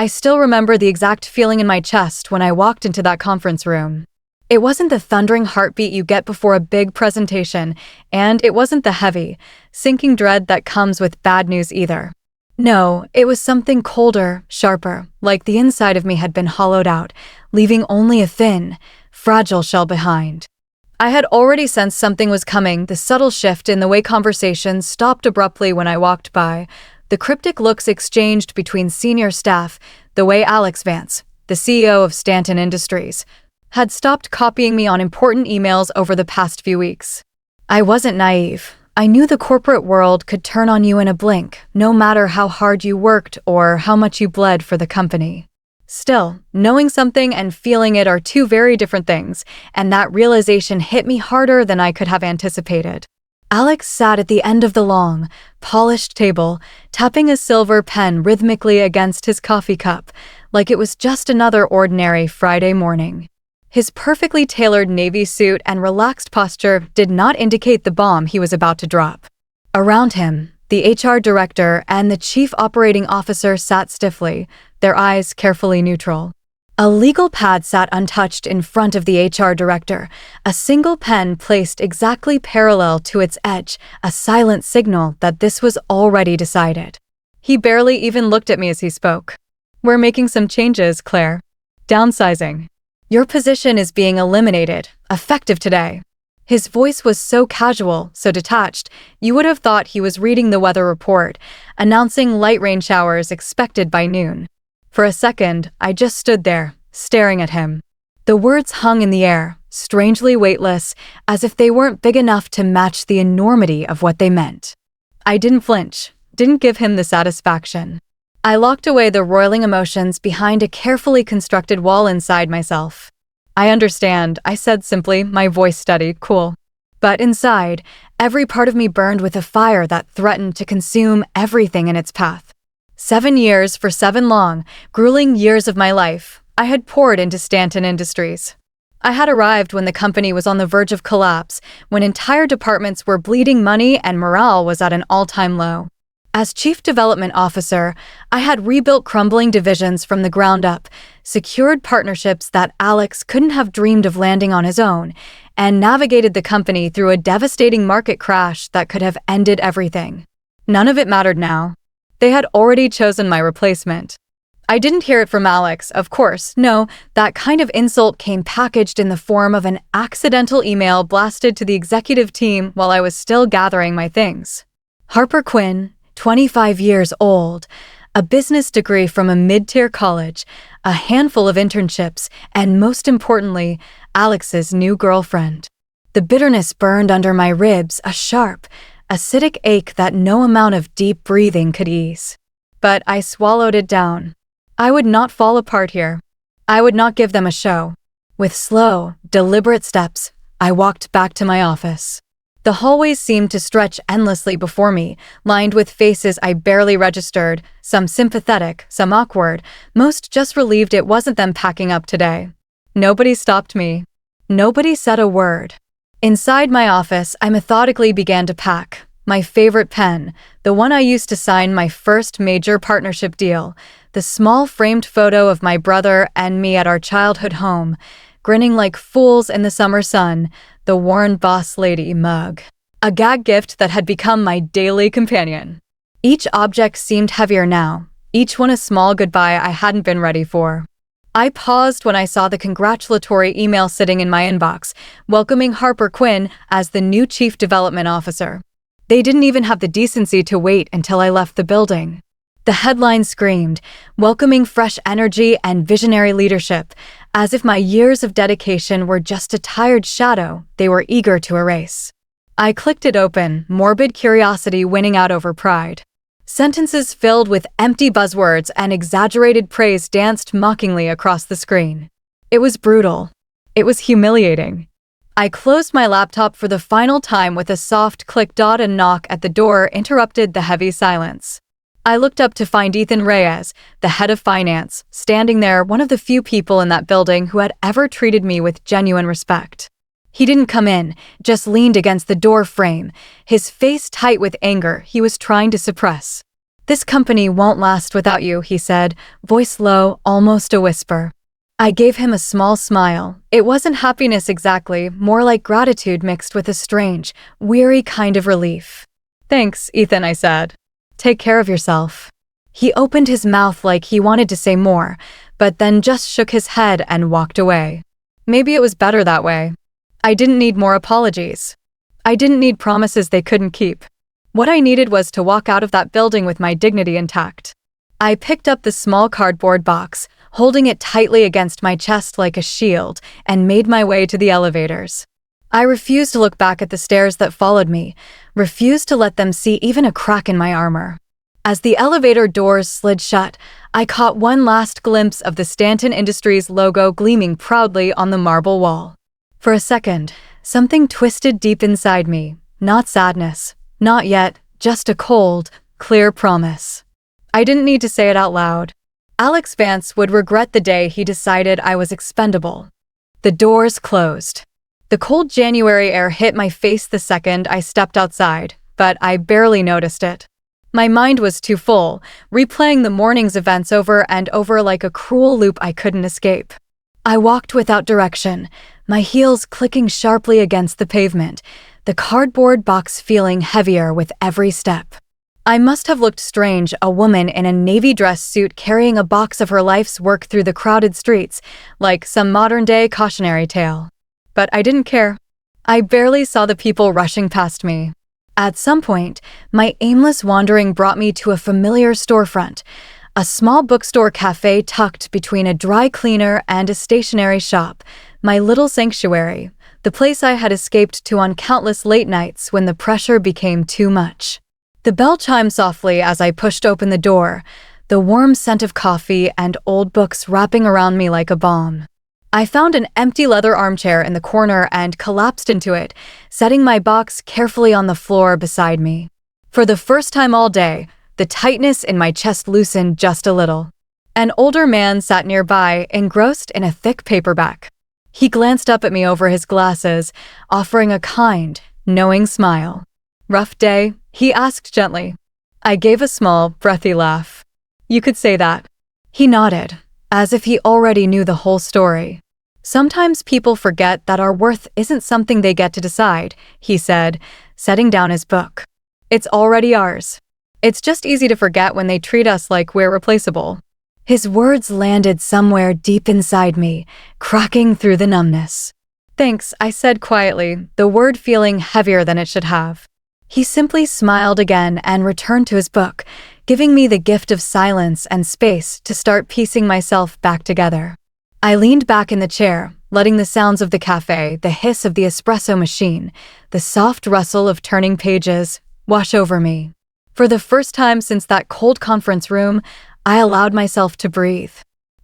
I still remember the exact feeling in my chest when I walked into that conference room. It wasn't the thundering heartbeat you get before a big presentation, and it wasn't the heavy, sinking dread that comes with bad news either. No, it was something colder, sharper, like the inside of me had been hollowed out, leaving only a thin, fragile shell behind. I had already sensed something was coming, the subtle shift in the way conversations stopped abruptly when I walked by, the cryptic looks exchanged between senior staff, the way Alex Vance, the CEO of Stanton Industries, had stopped copying me on important emails over the past few weeks. I wasn't naive. I knew the corporate world could turn on you in a blink, no matter how hard you worked or how much you bled for the company. Still, knowing something and feeling it are two very different things, and that realization hit me harder than I could have anticipated. Alex sat at the end of the long, polished table, tapping a silver pen rhythmically against his coffee cup, like it was just another ordinary Friday morning. His perfectly tailored navy suit and relaxed posture did not indicate the bomb he was about to drop. Around him, the HR director and the chief operating officer sat stiffly, their eyes carefully neutral. A legal pad sat untouched in front of the HR director, a single pen placed exactly parallel to its edge, a silent signal that this was already decided. He barely even looked at me as he spoke. "We're making some changes, Claire. Downsizing. Your position is being eliminated, effective today." His voice was so casual, so detached, you would have thought he was reading the weather report, announcing light rain showers expected by noon. For a second, I just stood there, staring at him. The words hung in the air, strangely weightless, as if they weren't big enough to match the enormity of what they meant. I didn't flinch, didn't give him the satisfaction. I locked away the roiling emotions behind a carefully constructed wall inside myself. "I understand," I said simply, my voice steady, cool. But inside, every part of me burned with a fire that threatened to consume everything in its path. 7 years for 7 long, grueling years of my life, I had poured into Stanton Industries. I had arrived when the company was on the verge of collapse, when entire departments were bleeding money and morale was at an all-time low. As Chief Development Officer, I had rebuilt crumbling divisions from the ground up, secured partnerships that Alex couldn't have dreamed of landing on his own, and navigated the company through a devastating market crash that could have ended everything. None of it mattered now. They had already chosen my replacement. I didn't hear it from Alex, of course. No, that kind of insult came packaged in the form of an accidental email blasted to the executive team while I was still gathering my things. Harper Quinn, 25 years old, a business degree from a mid-tier college, a handful of internships, and most importantly, Alex's new girlfriend. The bitterness burned under my ribs, a sharp, acidic ache that no amount of deep breathing could ease. But I swallowed it down. I would not fall apart here. I would not give them a show. With slow, deliberate steps, I walked back to my office. The hallways seemed to stretch endlessly before me, lined with faces I barely registered, some sympathetic, some awkward, most just relieved it wasn't them packing up today. Nobody stopped me. Nobody said a word. Inside my office, I methodically began to pack. My favorite pen, the one I used to sign my first major partnership deal, the small framed photo of my brother and me at our childhood home, grinning like fools in the summer sun, the worn boss lady mug. A gag gift that had become my daily companion. Each object seemed heavier now, each one a small goodbye I hadn't been ready for. I paused when I saw the congratulatory email sitting in my inbox, welcoming Harper Quinn as the new Chief Development Officer. They didn't even have the decency to wait until I left the building. The headline screamed, welcoming fresh energy and visionary leadership, as if my years of dedication were just a tired shadow they were eager to erase. I clicked it open, morbid curiosity winning out over pride. Sentences filled with empty buzzwords and exaggerated praise danced mockingly across the screen. It was brutal. It was humiliating. I closed my laptop for the final time with a soft click. A knock at the door interrupted the heavy silence. I looked up to find Ethan Reyes, the head of finance, standing there, one of the few people in that building who had ever treated me with genuine respect. He didn't come in, just leaned against the door frame, his face tight with anger he was trying to suppress. "This company won't last without you," he said, voice low, almost a whisper. I gave him a small smile. It wasn't happiness exactly, more like gratitude mixed with a strange, weary kind of relief. "Thanks, Ethan," I said. "Take care of yourself." He opened his mouth like he wanted to say more, but then just shook his head and walked away. Maybe it was better that way. I didn't need more apologies. I didn't need promises they couldn't keep. What I needed was to walk out of that building with my dignity intact. I picked up the small cardboard box, holding it tightly against my chest like a shield, and made my way to the elevators. I refused to look back at the stairs that followed me, refused to let them see even a crack in my armor. As the elevator doors slid shut, I caught one last glimpse of the Stanton Industries logo gleaming proudly on the marble wall. For a second, something twisted deep inside me. Not sadness, not yet, just a cold, clear promise. I didn't need to say it out loud. Alex Vance would regret the day he decided I was expendable. The doors closed. The cold January air hit my face the second I stepped outside, but I barely noticed it. My mind was too full, replaying the morning's events over and over like a cruel loop I couldn't escape. I walked without direction, my heels clicking sharply against the pavement, the cardboard box feeling heavier with every step. I must have looked strange, a woman in a navy dress suit carrying a box of her life's work through the crowded streets, like some modern-day cautionary tale. But I didn't care. I barely saw the people rushing past me. At some point, my aimless wandering brought me to a familiar storefront, a small bookstore cafe tucked between a dry cleaner and a stationery shop, my little sanctuary, the place I had escaped to on countless late nights when the pressure became too much. The bell chimed softly as I pushed open the door, the warm scent of coffee and old books wrapping around me like a balm. I found an empty leather armchair in the corner and collapsed into it, setting my box carefully on the floor beside me. For the first time all day, the tightness in my chest loosened just a little. An older man sat nearby, engrossed in a thick paperback. He glanced up at me over his glasses, offering a kind, knowing smile. "Rough day?" he asked gently. I gave a small, breathy laugh. "You could say that." He nodded, as if he already knew the whole story. "Sometimes people forget that our worth isn't something they get to decide," he said, setting down his book. "It's already ours. It's just easy to forget when they treat us like we're replaceable." His words landed somewhere deep inside me, cracking through the numbness. "Thanks," I said quietly, the word feeling heavier than it should have. He simply smiled again and returned to his book, giving me the gift of silence and space to start piecing myself back together. I leaned back in the chair, letting the sounds of the cafe, the hiss of the espresso machine, the soft rustle of turning pages, wash over me. For the first time since that cold conference room, I allowed myself to breathe.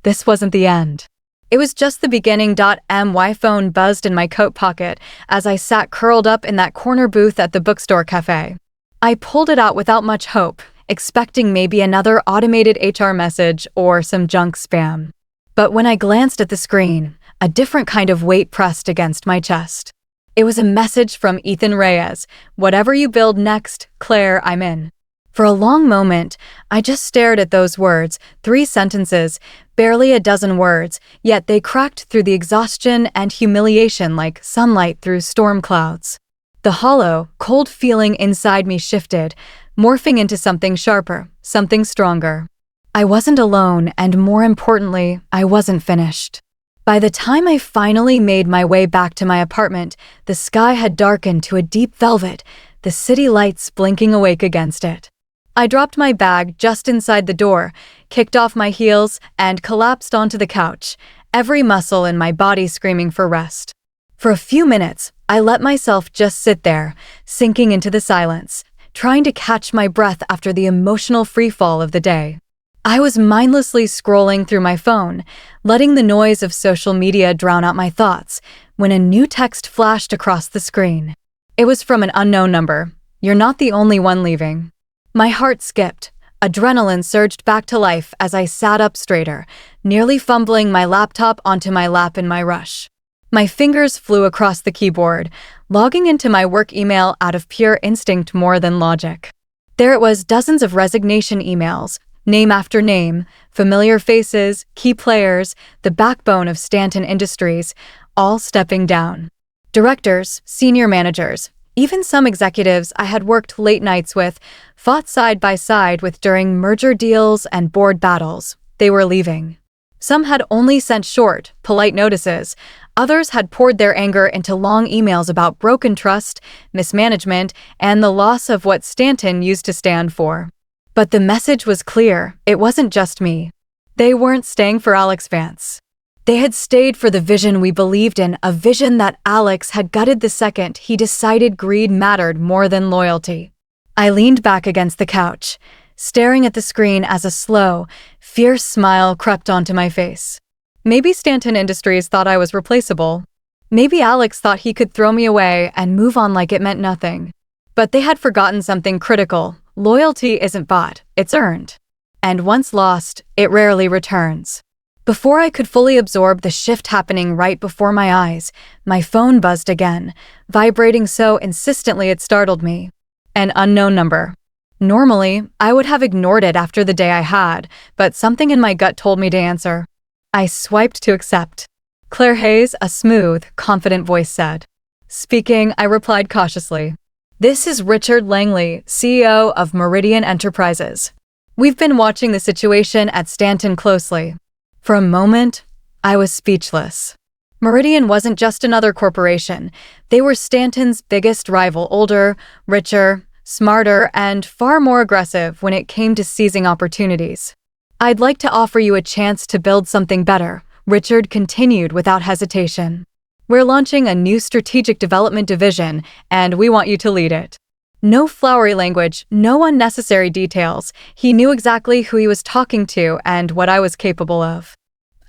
This wasn't the end. It was just the beginning. My phone buzzed in my coat pocket as I sat curled up in that corner booth at the bookstore cafe. I pulled it out without much hope, expecting maybe another automated HR message or some junk spam. But when I glanced at the screen, a different kind of weight pressed against my chest. It was a message from Ethan Reyes. "Whatever you build next, Claire, I'm in." For a long moment, I just stared at those words, 3 sentences, barely a dozen words, yet they cracked through the exhaustion and humiliation like sunlight through storm clouds. The hollow, cold feeling inside me shifted, morphing into something sharper, something stronger. I wasn't alone, and more importantly, I wasn't finished. By the time I finally made my way back to my apartment, the sky had darkened to a deep velvet, the city lights blinking awake against it. I dropped my bag just inside the door, kicked off my heels, and collapsed onto the couch, every muscle in my body screaming for rest. For a few minutes, I let myself just sit there, sinking into the silence, trying to catch my breath after the emotional freefall of the day. I was mindlessly scrolling through my phone, letting the noise of social media drown out my thoughts, when a new text flashed across the screen. It was from an unknown number. "You're not the only one leaving." My heart skipped. Adrenaline surged back to life as I sat up straighter, nearly fumbling my laptop onto my lap in my rush. My fingers flew across the keyboard, logging into my work email out of pure instinct more than logic. There it was, dozens of resignation emails, name after name, familiar faces, key players, the backbone of Stanton Industries, all stepping down. Directors, senior managers, even some executives I had worked late nights with, fought side by side with during merger deals and board battles. They were leaving. Some had only sent short, polite notices. Others had poured their anger into long emails about broken trust, mismanagement, and the loss of what Stanton used to stand for. But the message was clear. It wasn't just me. They weren't staying for Alex Vance. They had stayed for the vision we believed in, a vision that Alex had gutted the second he decided greed mattered more than loyalty. I leaned back against the couch, staring at the screen as a slow, fierce smile crept onto my face. Maybe Stanton Industries thought I was replaceable. Maybe Alex thought he could throw me away and move on like it meant nothing. But they had forgotten something critical. Loyalty isn't bought, it's earned. And once lost, it rarely returns. Before I could fully absorb the shift happening right before my eyes, my phone buzzed again, vibrating so insistently it startled me. An unknown number. Normally, I would have ignored it after the day I had, but something in my gut told me to answer. I swiped to accept. Claire Hayes, a smooth, confident voice said. Speaking, I replied cautiously. This is Richard Langley, CEO of Meridian Enterprises. We've been watching the situation at Stanton closely. For a moment, I was speechless. Meridian wasn't just another corporation. They were Stanton's biggest rival, older, richer, smarter, and far more aggressive when it came to seizing opportunities. I'd like to offer you a chance to build something better, Richard continued without hesitation. We're launching a new strategic development division, and we want you to lead it. No flowery language, no unnecessary details. He knew exactly who he was talking to and what I was capable of.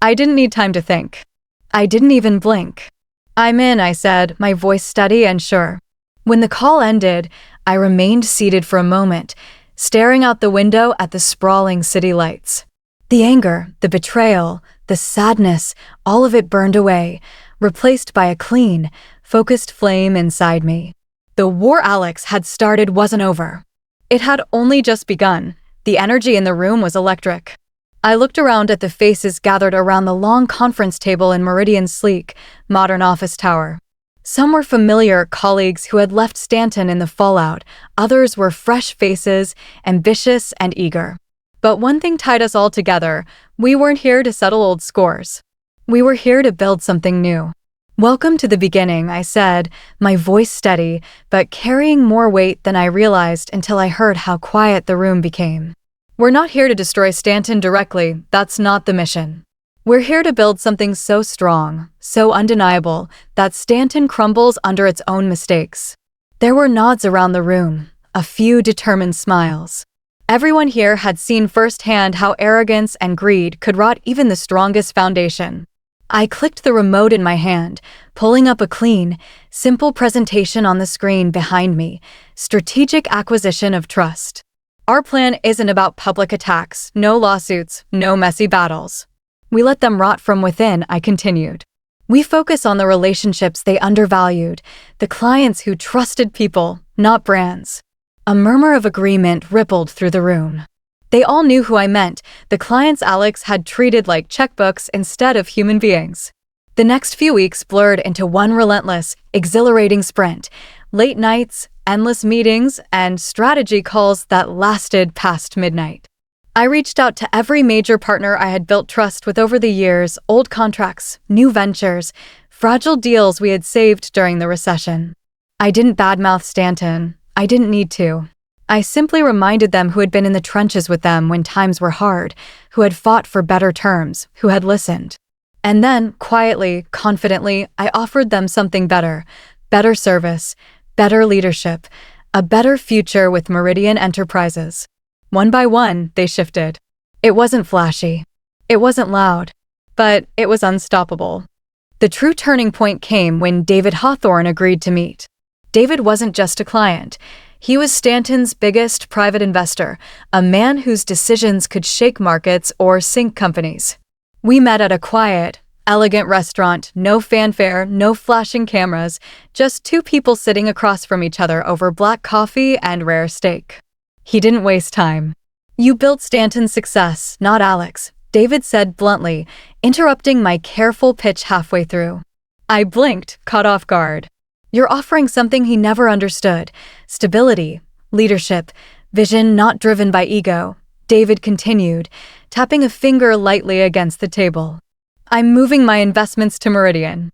I didn't need time to think. I didn't even blink. I'm in, I said, my voice steady and sure. When the call ended, I remained seated for a moment, staring out the window at the sprawling city lights. The anger, the betrayal, the sadness, all of it burned away, replaced by a clean, focused flame inside me. The war Alex had started wasn't over. It had only just begun. The energy in the room was electric. I looked around at the faces gathered around the long conference table in Meridian's sleek, modern office tower. Some were familiar colleagues who had left Stanton in the fallout. Others were fresh faces, ambitious and eager. But one thing tied us all together. We weren't here to settle old scores. We were here to build something new. Welcome to the beginning, I said, my voice steady, but carrying more weight than I realized until I heard how quiet the room became. We're not here to destroy Stanton directly. That's not the mission. We're here to build something so strong, so undeniable, that Stanton crumbles under its own mistakes. There were nods around the room, a few determined smiles. Everyone here had seen firsthand how arrogance and greed could rot even the strongest foundation. I clicked the remote in my hand, pulling up a clean, simple presentation on the screen behind me. Strategic acquisition of trust. Our plan isn't about public attacks, no lawsuits, no messy battles. We let them rot from within, I continued. We focus on the relationships they undervalued, the clients who trusted people, not brands. A murmur of agreement rippled through the room. They all knew who I meant, the clients Alex had treated like checkbooks instead of human beings. The next few weeks blurred into one relentless, exhilarating sprint. Late nights, endless meetings, and strategy calls that lasted past midnight. I reached out to every major partner I had built trust with over the years, old contracts, new ventures, fragile deals we had saved during the recession. I didn't badmouth Stanton. I didn't need to. I simply reminded them who had been in the trenches with them when times were hard, who had fought for better terms, who had listened. And then, quietly, confidently, I offered them something better service, better leadership, a better future with Meridian Enterprises. One by one, they shifted. It wasn't flashy. It wasn't loud. But it was unstoppable. The true turning point came when David Hawthorne agreed to meet. David wasn't just a client. He was Stanton's biggest private investor, a man whose decisions could shake markets or sink companies. We met at a quiet, elegant restaurant, no fanfare, no flashing cameras, just two people sitting across from each other over black coffee and rare steak. He didn't waste time. You built Stanton's success, not Alex, David said bluntly, interrupting my careful pitch halfway through. I blinked, caught off guard. You're offering something he never understood. Stability, leadership, vision not driven by ego, David continued, tapping a finger lightly against the table. I'm moving my investments to Meridian.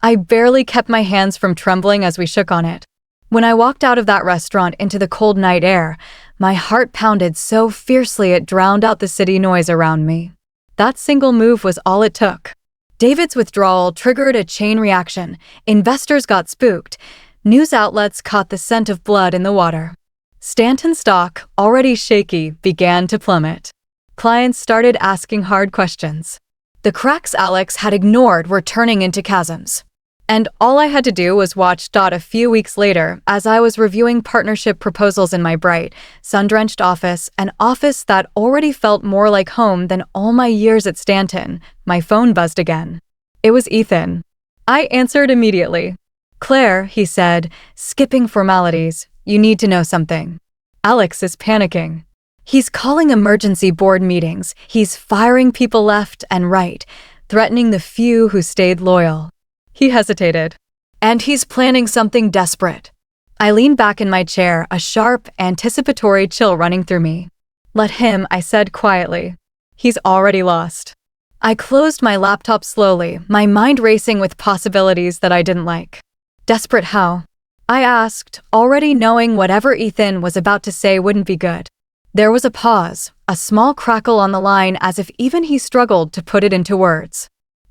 I barely kept my hands from trembling as we shook on it. When I walked out of that restaurant into the cold night air, my heart pounded so fiercely it drowned out the city noise around me. That single move was all it took. David's withdrawal triggered a chain reaction. Investors got spooked. News outlets caught the scent of blood in the water. Stanton's stock, already shaky, began to plummet. Clients started asking hard questions. The cracks Alex had ignored were turning into chasms. And all I had to do was watch. A few weeks later, as I was reviewing partnership proposals in my bright, sun-drenched office, an office that already felt more like home than all my years at Stanton, my phone buzzed again. It was Ethan. I answered immediately. Claire, he said, skipping formalities, you need to know something. Alex is panicking. He's calling emergency board meetings. He's firing people left and right, threatening the few who stayed loyal. He hesitated. And he's planning something desperate. I leaned back in my chair, a sharp, anticipatory chill running through me. Let him, I said quietly. He's already lost. I closed my laptop slowly, my mind racing with possibilities that I didn't like. Desperate how? I asked, already knowing whatever Ethan was about to say wouldn't be good. There was a pause, a small crackle on the line as if even he struggled to put it into words.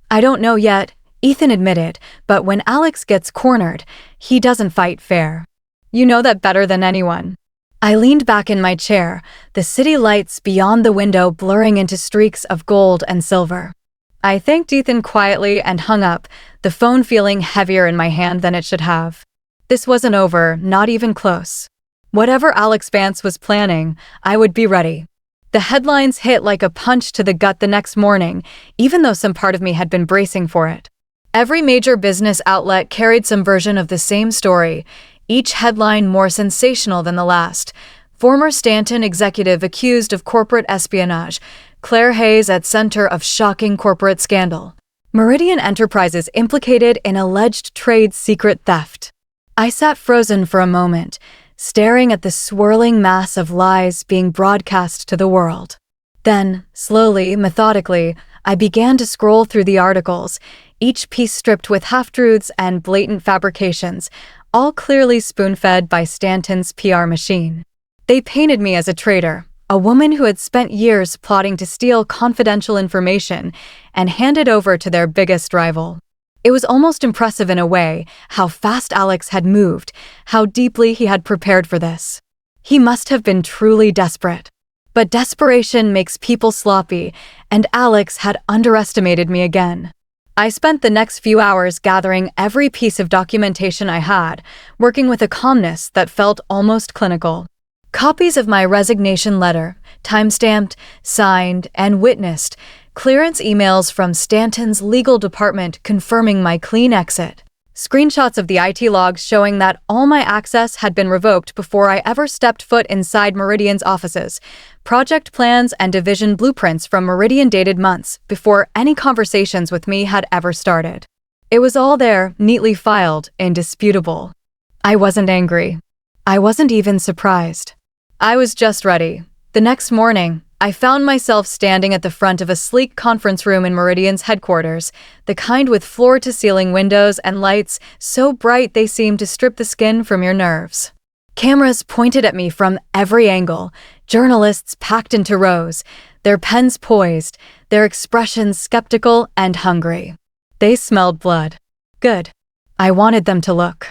I don't know yet, Ethan admitted, but when Alex gets cornered, he doesn't fight fair. You know that better than anyone. I leaned back in my chair, the city lights beyond the window blurring into streaks of gold and silver. I thanked Ethan quietly and hung up, the phone feeling heavier in my hand than it should have. This wasn't over, not even close. Whatever Alex Vance was planning, I would be ready. The headlines hit like a punch to the gut the next morning, even though some part of me had been bracing for it. Every major business outlet carried some version of the same story, each headline more sensational than the last. Former Stanton executive accused of corporate espionage, Claire Hayes at center of shocking corporate scandal. Meridian Enterprises implicated in alleged trade secret theft. I sat frozen for a moment, staring at the swirling mass of lies being broadcast to the world. Then, slowly, methodically, I began to scroll through the articles, each piece stripped with half-truths and blatant fabrications, all clearly spoon-fed by Stanton's PR machine. They painted me as a traitor, a woman who had spent years plotting to steal confidential information and hand it over to their biggest rival. It was almost impressive in a way, how fast Alex had moved, how deeply he had prepared for this. He must have been truly desperate. But desperation makes people sloppy, and Alex had underestimated me again. I spent the next few hours gathering every piece of documentation I had, working with a calmness that felt almost clinical. Copies of my resignation letter, time-stamped, signed, and witnessed, clearance emails from Stanton's legal department confirming my clean exit, screenshots of the IT logs showing that all my access had been revoked before I ever stepped foot inside Meridian's offices, project plans and division blueprints from Meridian dated months before any conversations with me had ever started. It was all there, neatly filed, indisputable. I wasn't angry. I wasn't even surprised. I was just ready. The next morning, I found myself standing at the front of a sleek conference room in Meridian's headquarters, the kind with floor-to-ceiling windows and lights so bright they seemed to strip the skin from your nerves. Cameras pointed at me from every angle, journalists packed into rows, their pens poised, their expressions skeptical and hungry. They smelled blood. Good. I wanted them to look.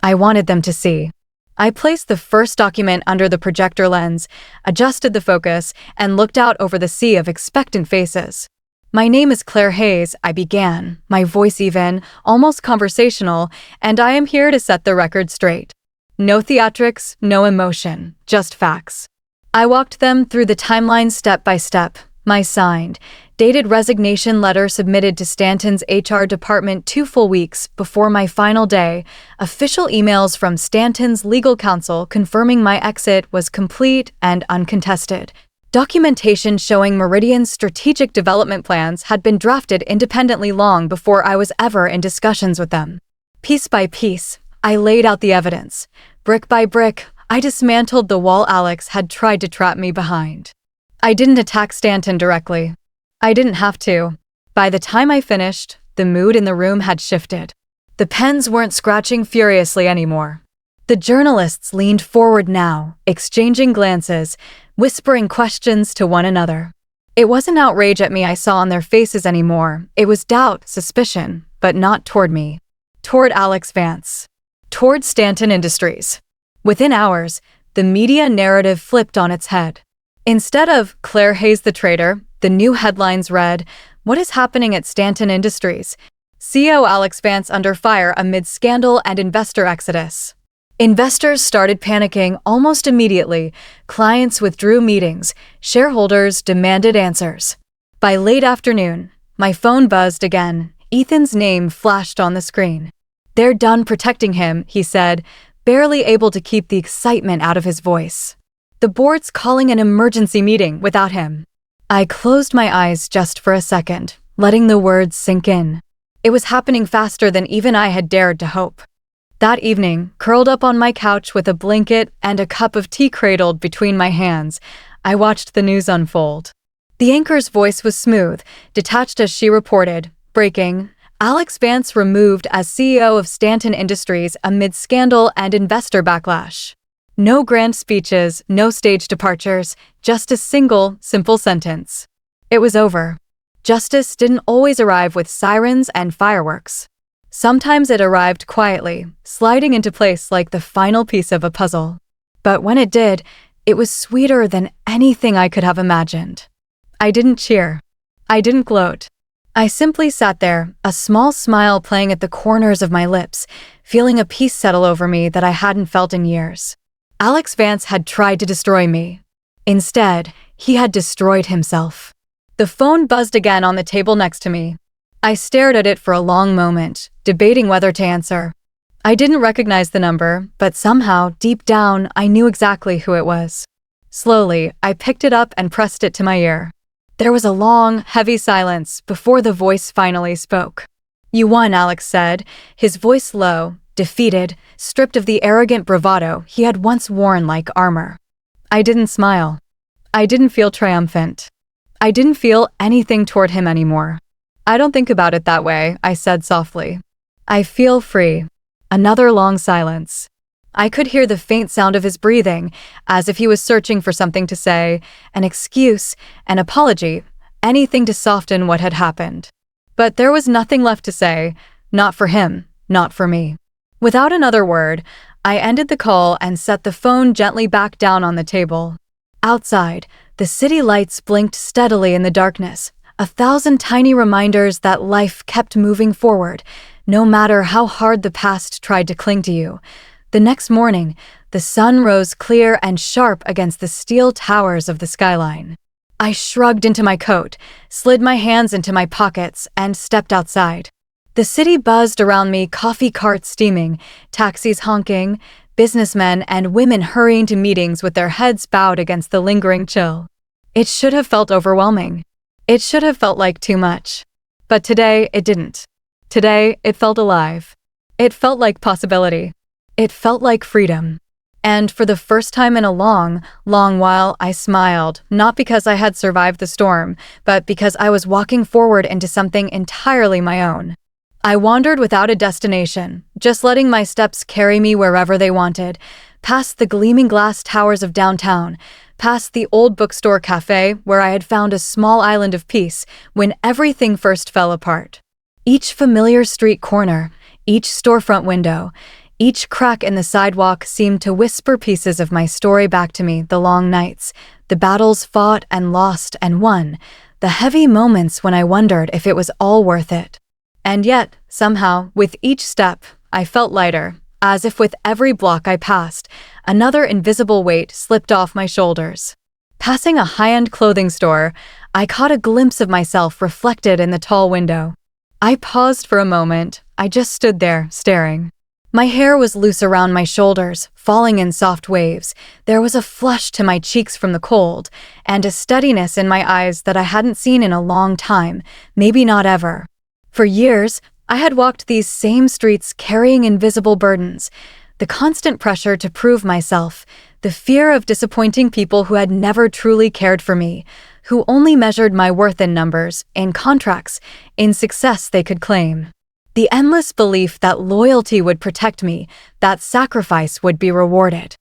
I wanted them to see. I placed the first document under the projector lens, adjusted the focus, and looked out over the sea of expectant faces. My name is Claire Hayes, I began, my voice even, almost conversational, and I am here to set the record straight. No theatrics, no emotion, just facts. I walked them through the timeline step by step, my signed, Dated resignation letter submitted to Stanton's HR department 2 full weeks before my final day. Official emails from Stanton's legal counsel confirming my exit was complete and uncontested. Documentation showing Meridian's strategic development plans had been drafted independently long before I was ever in discussions with them. Piece by piece, I laid out the evidence. Brick by brick, I dismantled the wall Alex had tried to trap me behind. I didn't attack Stanton directly. I didn't have to. By the time I finished, the mood in the room had shifted. The pens weren't scratching furiously anymore. The journalists leaned forward now, exchanging glances, whispering questions to one another. It wasn't outrage at me I saw on their faces anymore. It was doubt, suspicion, but not toward me. Toward Alex Vance. Toward Stanton Industries. Within hours, the media narrative flipped on its head. Instead of Claire Hayes the traitor, the new headlines read, "What is happening at Stanton Industries? CEO Alex Vance under fire amid scandal and investor exodus." Investors started panicking almost immediately. Clients withdrew meetings. Shareholders demanded answers. By late afternoon, my phone buzzed again. Ethan's name flashed on the screen. "They're done protecting him," he said, barely able to keep the excitement out of his voice. "The board's calling an emergency meeting without him." I closed my eyes just for a second, letting the words sink in. It was happening faster than even I had dared to hope. That evening, curled up on my couch with a blanket and a cup of tea cradled between my hands, I watched the news unfold. The anchor's voice was smooth, detached as she reported, breaking, "Alex Vance removed as CEO of Stanton Industries amid scandal and investor backlash." No grand speeches, no stage departures, just a single, simple sentence. It was over. Justice didn't always arrive with sirens and fireworks. Sometimes it arrived quietly, sliding into place like the final piece of a puzzle. But when it did, it was sweeter than anything I could have imagined. I didn't cheer. I didn't gloat. I simply sat there, a small smile playing at the corners of my lips, feeling a peace settle over me that I hadn't felt in years. Alex Vance had tried to destroy me. Instead, he had destroyed himself. The phone buzzed again on the table next to me. I stared at it for a long moment, debating whether to answer. I didn't recognize the number, but somehow, deep down, I knew exactly who it was. Slowly, I picked it up and pressed it to my ear. There was a long, heavy silence before the voice finally spoke. "You won," Alex said, his voice low, defeated, stripped of the arrogant bravado he had once worn like armor. I didn't smile. I didn't feel triumphant. I didn't feel anything toward him anymore. "I don't think about it that way," I said softly. "I feel free." Another long silence. I could hear the faint sound of his breathing, as if he was searching for something to say, an excuse, an apology, anything to soften what had happened. But there was nothing left to say, not for him, not for me. Without another word, I ended the call and set the phone gently back down on the table. Outside, the city lights blinked steadily in the darkness, 1,000 tiny reminders that life kept moving forward, no matter how hard the past tried to cling to you. The next morning, the sun rose clear and sharp against the steel towers of the skyline. I shrugged into my coat, slid my hands into my pockets, and stepped outside. The city buzzed around me, coffee carts steaming, taxis honking, businessmen and women hurrying to meetings with their heads bowed against the lingering chill. It should have felt overwhelming. It should have felt like too much. But today, it didn't. Today, it felt alive. It felt like possibility. It felt like freedom. And for the first time in a long, long while, I smiled, not because I had survived the storm, but because I was walking forward into something entirely my own. I wandered without a destination, just letting my steps carry me wherever they wanted, past the gleaming glass towers of downtown, past the old bookstore cafe where I had found a small island of peace when everything first fell apart. Each familiar street corner, each storefront window, each crack in the sidewalk seemed to whisper pieces of my story back to me, the long nights, the battles fought and lost and won, the heavy moments when I wondered if it was all worth it. And yet, somehow, with each step, I felt lighter, as if with every block I passed, another invisible weight slipped off my shoulders. Passing a high-end clothing store, I caught a glimpse of myself reflected in the tall window. I paused for a moment. I just stood there, staring. My hair was loose around my shoulders, falling in soft waves. There was a flush to my cheeks from the cold, and a steadiness in my eyes that I hadn't seen in a long time, maybe not ever. For years, I had walked these same streets carrying invisible burdens, the constant pressure to prove myself, the fear of disappointing people who had never truly cared for me, who only measured my worth in numbers, in contracts, in success they could claim. The endless belief that loyalty would protect me, that sacrifice would be rewarded.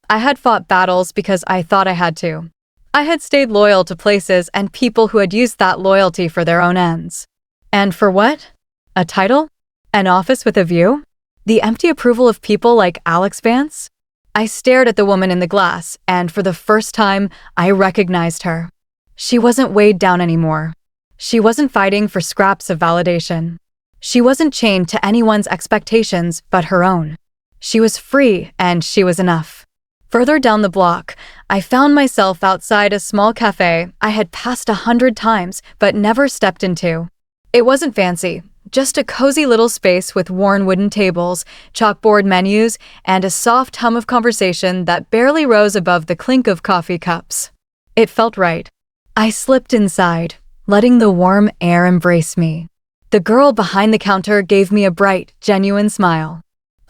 I had fought battles because I thought I had to. I had stayed loyal to places and people who had used that loyalty for their own ends. And for what? A title? An office with a view? The empty approval of people like Alex Vance? I stared at the woman in the glass, and for the first time, I recognized her. She wasn't weighed down anymore. She wasn't fighting for scraps of validation. She wasn't chained to anyone's expectations but her own. She was free, and she was enough. Further down the block, I found myself outside a small cafe I had passed 100 times but never stepped into. It wasn't fancy, just a cozy little space with worn wooden tables, chalkboard menus, and a soft hum of conversation that barely rose above the clink of coffee cups. It felt right. I slipped inside, letting the warm air embrace me. The girl behind the counter gave me a bright, genuine smile.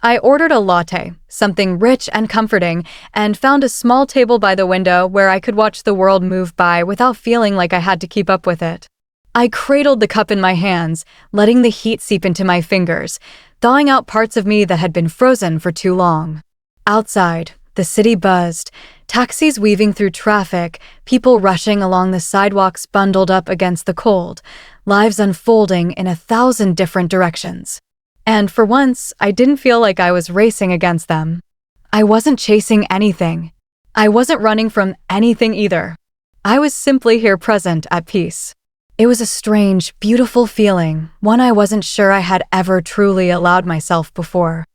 I ordered a latte, something rich and comforting, and found a small table by the window where I could watch the world move by without feeling like I had to keep up with it. I cradled the cup in my hands, letting the heat seep into my fingers, thawing out parts of me that had been frozen for too long. Outside, the city buzzed, taxis weaving through traffic, people rushing along the sidewalks bundled up against the cold, lives unfolding in 1,000 different directions. And for once, I didn't feel like I was racing against them. I wasn't chasing anything. I wasn't running from anything either. I was simply here present at peace. It was a strange, beautiful feeling, one I wasn't sure I had ever truly allowed myself before.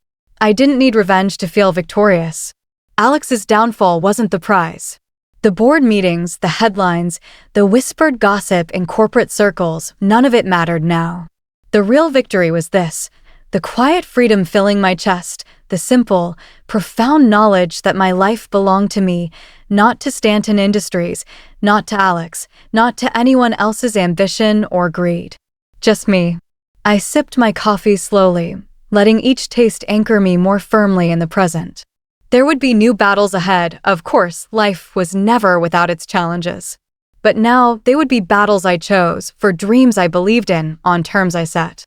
I didn't need revenge to feel victorious. Alex's downfall wasn't the prize. The board meetings, the headlines, the whispered gossip in corporate circles, none of it mattered now. The real victory was this, the quiet freedom filling my chest, the simple, profound knowledge that my life belonged to me, not to Stanton Industries, not to Alex, not to anyone else's ambition or greed. Just me. I sipped my coffee slowly, letting each taste anchor me more firmly in the present. There would be new battles ahead. Of course, life was never without its challenges. But now, they would be battles I chose, for dreams I believed in, on terms I set.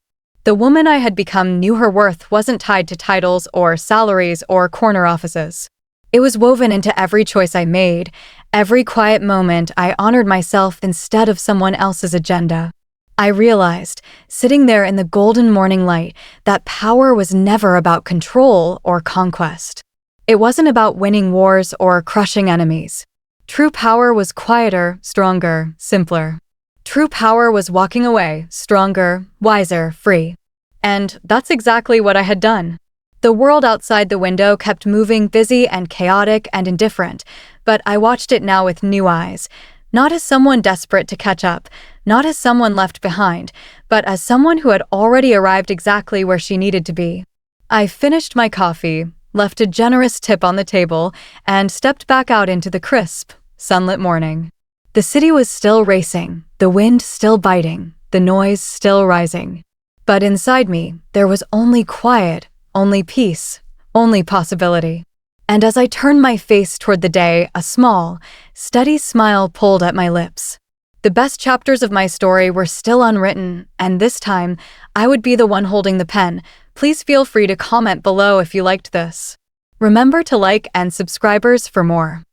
The woman I had become knew her worth wasn't tied to titles or salaries or corner offices. It was woven into every choice I made. Every quiet moment, I honored myself instead of someone else's agenda. I realized, sitting there in the golden morning light, that power was never about control or conquest. It wasn't about winning wars or crushing enemies. True power was quieter, stronger, simpler. True power was walking away, stronger, wiser, free. And that's exactly what I had done. The world outside the window kept moving, busy and chaotic and indifferent, but I watched it now with new eyes, not as someone desperate to catch up, not as someone left behind, but as someone who had already arrived exactly where she needed to be. I finished my coffee, left a generous tip on the table, and stepped back out into the crisp, sunlit morning. The city was still racing, the wind still biting, the noise still rising. But inside me, there was only quiet, only peace, only possibility. And as I turned my face toward the day, a small, steady smile pulled at my lips. The best chapters of my story were still unwritten, and this time, I would be the one holding the pen. Please feel free to comment below if you liked this. Remember to like and subscribers for more.